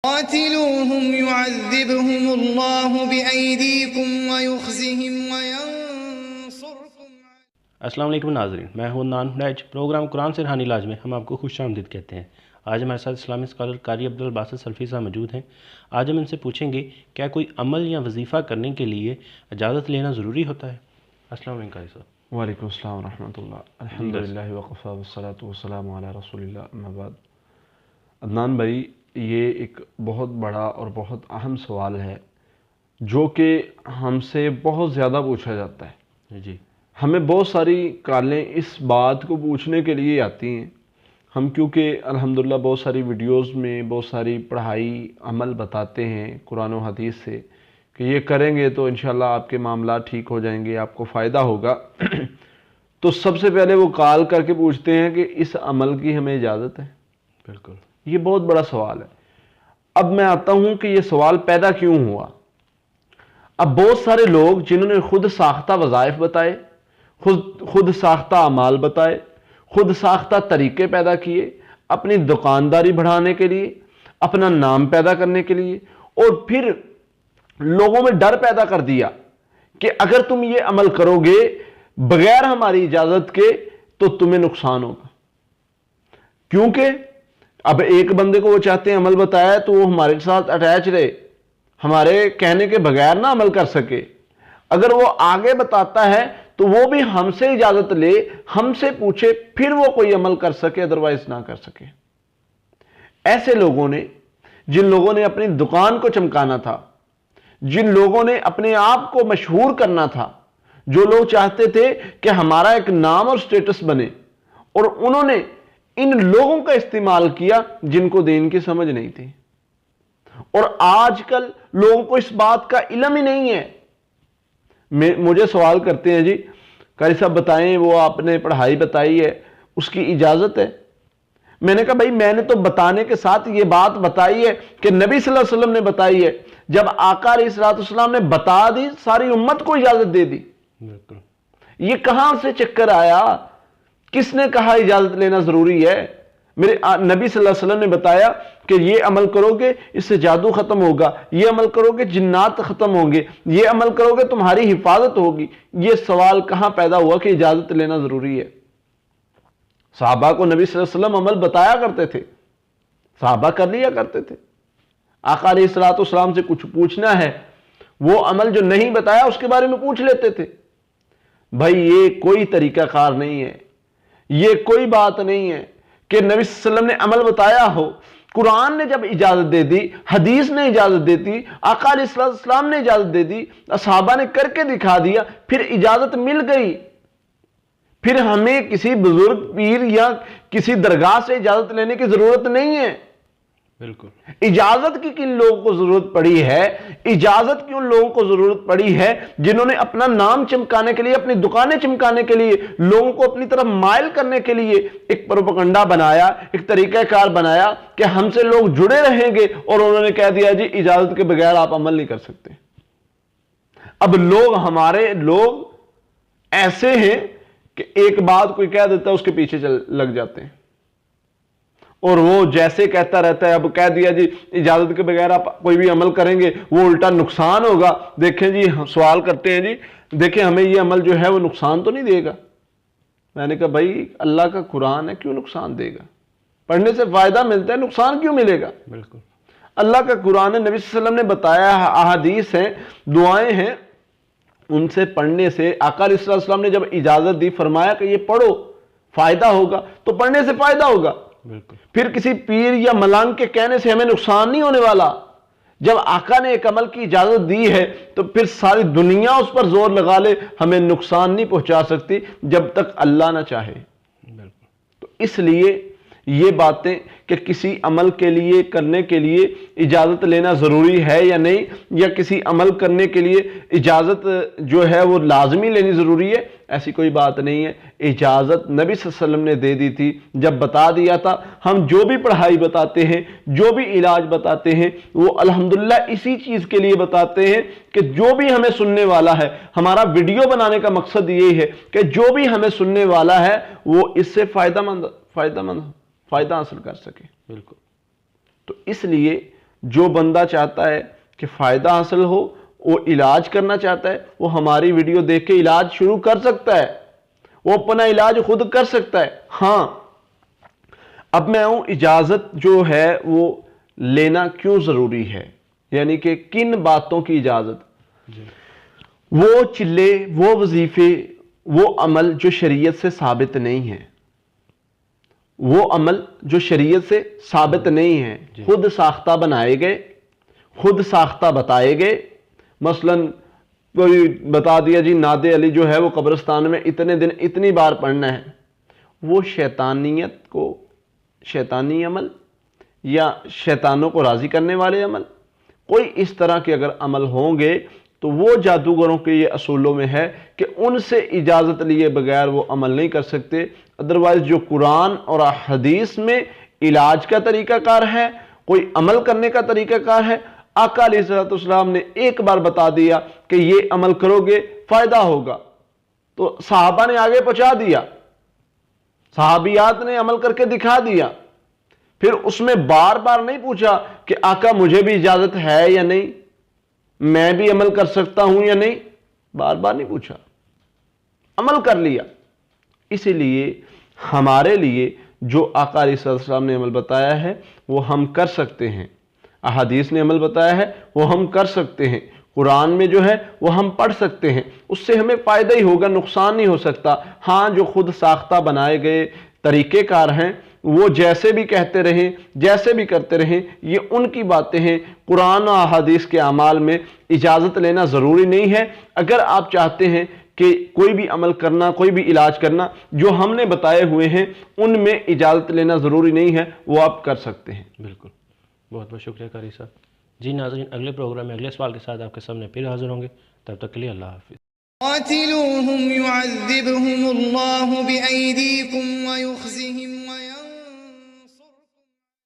قاتلوهم يعذبهم الله بأيديكم ويخزهم وينصركم. السلام علیکم ناظرین، میں ہوں عدنان نیج۔ پروگرام قرآن سے روحانی علاج میں ہم آپ کو خوش آمدید کہتے ہیں۔ آج ہمارے ساتھ اسلامی اسکالر قاری عبدالباسط سلفی صاحب موجود ہیں۔ آج ہم ان سے پوچھیں گے کیا کوئی عمل یا وظیفہ کرنے کے لیے اجازت لینا ضروری ہوتا ہے؟ السلام علیکم قاری صاحب۔ وعلیکم السلام ورحمۃ اللہ۔ الحمدللہ وقفا والصلاة والسلام علی رسول اللہ، اما بعد۔ عدنان بھائی، یہ ایک بہت بڑا اور بہت اہم سوال ہے جو کہ ہم سے بہت زیادہ پوچھا جاتا ہے۔ جی، ہمیں بہت ساری کالیں اس بات کو پوچھنے کے لیے آتی ہیں۔ ہم کیونکہ الحمدللہ بہت ساری ویڈیوز میں بہت ساری پڑھائی عمل بتاتے ہیں قرآن و حدیث سے کہ یہ کریں گے تو انشاءاللہ آپ کے معاملات ٹھیک ہو جائیں گے، آپ کو فائدہ ہوگا۔ تو سب سے پہلے وہ کال کر کے پوچھتے ہیں کہ اس عمل کی ہمیں اجازت ہے؟ بالکل، یہ بہت بڑا سوال ہے۔ اب میں آتا ہوں کہ یہ سوال پیدا کیوں ہوا۔ اب بہت سارے لوگ جنہوں نے خود ساختہ وظائف بتائے، خود ساختہ اعمال بتائے، خود ساختہ طریقے پیدا کیے اپنی دکانداری بڑھانے کے لیے، اپنا نام پیدا کرنے کے لیے، اور پھر لوگوں میں ڈر پیدا کر دیا کہ اگر تم یہ عمل کرو گے بغیر ہماری اجازت کے تو تمہیں نقصان ہوگا۔ کیونکہ اب ایک بندے کو وہ چاہتے ہیں عمل بتایا تو وہ ہمارے ساتھ اٹیچ رہے، ہمارے کہنے کے بغیر نہ عمل کر سکے۔ اگر وہ آگے بتاتا ہے تو وہ بھی ہم سے اجازت لے، ہم سے پوچھے، پھر وہ کوئی عمل کر سکے، ادروائز نہ کر سکے۔ ایسے لوگوں نے، جن لوگوں نے اپنی دکان کو چمکانا تھا، جن لوگوں نے اپنے آپ کو مشہور کرنا تھا، جو لوگ چاہتے تھے کہ ہمارا ایک نام اور سٹیٹس بنے، اور انہوں نے ان لوگوں کا استعمال کیا جن کو دین کی سمجھ نہیں تھی۔ اور آج کل لوگوں کو اس بات کا علم ہی نہیں ہے۔ مجھے سوال کرتے ہیں، جی قاری صاحب بتائیں، وہ آپ نے پڑھائی بتائی ہے، اس کی اجازت ہے؟ میں نے کہا بھائی میں نے تو بتانے کے ساتھ یہ بات بتائی ہے کہ نبی صلی اللہ علیہ وسلم نے بتائی ہے۔ جب آقا علیہ السلام نے بتا دی، ساری امت کو اجازت دے دی۔ یہ کہاں سے چکر آیا؟ کس نے کہا اجازت لینا ضروری ہے؟ میرے نبی صلی اللہ علیہ وسلم نے بتایا کہ یہ عمل کرو گے اس سے جادو ختم ہوگا، یہ عمل کرو گے جنات ختم ہوں گے، یہ عمل کرو گے تمہاری حفاظت ہوگی۔ یہ سوال کہاں پیدا ہوا کہ اجازت لینا ضروری ہے؟ صحابہ کو نبی صلی اللہ علیہ وسلم عمل بتایا کرتے تھے، صحابہ کر لیا کرتے تھے۔ آقا علیہ السلام سے کچھ پوچھنا ہے، وہ عمل جو نہیں بتایا اس کے بارے میں پوچھ لیتے تھے۔ بھائی یہ کوئی طریقہ کار نہیں ہے، یہ کوئی بات نہیں ہے کہ نبی صلی اللہ علیہ وسلم نے عمل بتایا ہو، قرآن نے جب اجازت دے دی، حدیث نے اجازت دے دی، آقا علیہ السلام نے اجازت دے دی، صحابہ نے کر کے دکھا دیا، پھر اجازت مل گئی، پھر ہمیں کسی بزرگ پیر یا کسی درگاہ سے اجازت لینے کی ضرورت نہیں ہے۔ بالکل، اجازت کی کن لوگوں کو ضرورت پڑی ہے؟ اجازت کی ان لوگوں کو ضرورت پڑی ہے جنہوں نے اپنا نام چمکانے کے لیے، اپنی دکانیں چمکانے کے لیے، لوگوں کو اپنی طرف مائل کرنے کے لیے ایک پروپیگنڈا بنایا، ایک طریقہ کار بنایا کہ ہم سے لوگ جڑے رہیں گے، اور انہوں نے کہہ دیا جی اجازت کے بغیر آپ عمل نہیں کر سکتے۔ اب ہمارے لوگ ایسے ہیں کہ ایک بات کوئی کہہ دیتا ہے اس کے پیچھے لگ جاتے ہیں، اور وہ جیسے کہتا رہتا ہے، اب کہہ دیا جی اجازت کے بغیر آپ کوئی بھی عمل کریں گے وہ الٹا نقصان ہوگا۔ دیکھیں جی، سوال کرتے ہیں، جی دیکھیں ہمیں یہ عمل جو ہے وہ نقصان تو نہیں دے گا؟ میں نے کہا بھائی اللہ کا قرآن ہے، کیوں نقصان دے گا؟ پڑھنے سے فائدہ ملتا ہے، نقصان کیوں ملے گا؟ بالکل، اللہ کا قرآن ہے، نبی صلی اللہ علیہ وسلم نے بتایا، احادیث ہیں، دعائیں ہیں، ان سے پڑھنے سے آقا علیہ السلام نے جب اجازت دی، فرمایا کہ یہ پڑھو فائدہ ہوگا، تو پڑھنے سے فائدہ ہوگا۔ بالکل، پھر کسی پیر یا ملنگ کے کہنے سے ہمیں نقصان نہیں ہونے والا۔ جب آقا نے ایک عمل کی اجازت دی ہے تو پھر ساری دنیا اس پر زور لگا لے، ہمیں نقصان نہیں پہنچا سکتی جب تک اللہ نہ چاہے۔ بالکل، تو اس لیے یہ باتیں کہ کسی عمل کے لیے، کرنے کے لیے اجازت لینا ضروری ہے یا نہیں، یا کسی عمل کرنے کے لیے اجازت جو ہے وہ لازمی لینی ضروری ہے، ایسی کوئی بات نہیں ہے۔ اجازت نبی صلی اللہ علیہ وسلم نے دے دی تھی، جب بتا دیا تھا۔ ہم جو بھی پڑھائی بتاتے ہیں، جو بھی علاج بتاتے ہیں، وہ الحمدللہ اسی چیز کے لیے بتاتے ہیں کہ جو بھی ہمیں سننے والا ہے، ہمارا ویڈیو بنانے کا مقصد یہی ہے کہ جو بھی ہمیں سننے والا ہے وہ اس سے فائدہ حاصل کر سکے۔ بالکل، تو اس لیے جو بندہ چاہتا ہے کہ فائدہ حاصل ہو، وہ علاج کرنا چاہتا ہے، وہ ہماری ویڈیو دیکھ کے علاج شروع کر سکتا ہے، وہ اپنا علاج خود کر سکتا ہے۔ ہاں اب میں ہوں اجازت جو ہے وہ لینا کیوں ضروری ہے، یعنی کہ کن باتوں کی اجازت؟ وہ چلے، وہ وظیفے، وہ عمل جو شریعت سے ثابت نہیں ہے، وہ عمل جو شریعت سے ثابت نہیں ہے، خود ساختہ بنائے گئے، خود ساختہ بتائے گئے۔ مثلا کوئی بتا دیا جی ناد علی جو ہے وہ قبرستان میں اتنے دن اتنی بار پڑھنا ہے، وہ شیطانیت کو، شیطانی عمل یا شیطانوں کو راضی کرنے والے عمل، کوئی اس طرح کے اگر عمل ہوں گے تو وہ جادوگروں کے یہ اصولوں میں ہے کہ ان سے اجازت لیے بغیر وہ عمل نہیں کر سکتے۔ ادروائز جو قرآن اور حدیث میں علاج کا طریقہ کار ہے، کوئی عمل کرنے کا طریقہ کار ہے، آقا علیہ الصلوۃ والسلام نے ایک بار بتا دیا کہ یہ عمل کرو گے فائدہ ہوگا، تو صحابہ نے آگے پہنچا دیا، صحابیات نے عمل کر کے دکھا دیا، پھر اس میں بار بار نہیں پوچھا کہ آقا مجھے بھی اجازت ہے یا نہیں، میں بھی عمل کر سکتا ہوں یا نہیں، بار بار نہیں پوچھا، عمل کر لیا۔ اسی لیے ہمارے لیے جو آقا علیہ السلام نے عمل بتایا ہے وہ ہم کر سکتے ہیں، احادیث نے عمل بتایا ہے وہ ہم کر سکتے ہیں، قرآن میں جو ہے وہ ہم پڑھ سکتے ہیں، اس سے ہمیں فائدہ ہی ہوگا، نقصان نہیں ہو سکتا۔ ہاں جو خود ساختہ بنائے گئے طریقے کار ہیں وہ جیسے بھی کہتے رہیں، جیسے بھی کرتے رہیں، یہ ان کی باتیں ہیں، قرآن و احادیث کے اعمال میں اجازت لینا ضروری نہیں ہے۔ اگر آپ چاہتے ہیں کہ کوئی بھی عمل کرنا، کوئی بھی علاج کرنا جو ہم نے بتائے ہوئے ہیں ان میں اجازت لینا ضروری نہیں ہے، وہ آپ کر سکتے ہیں۔ بالکل، بہت بہت شکریہ قاری صاحب۔ جی ناظرین، اگلے پروگرام میں اگلے سوال کے ساتھ آپ کے سامنے پھر حاضر ہوں گے، تب تک کے لیے اللہ حافظ۔ قاتلوهم يعذبهم الله بأيديكم ويخزهم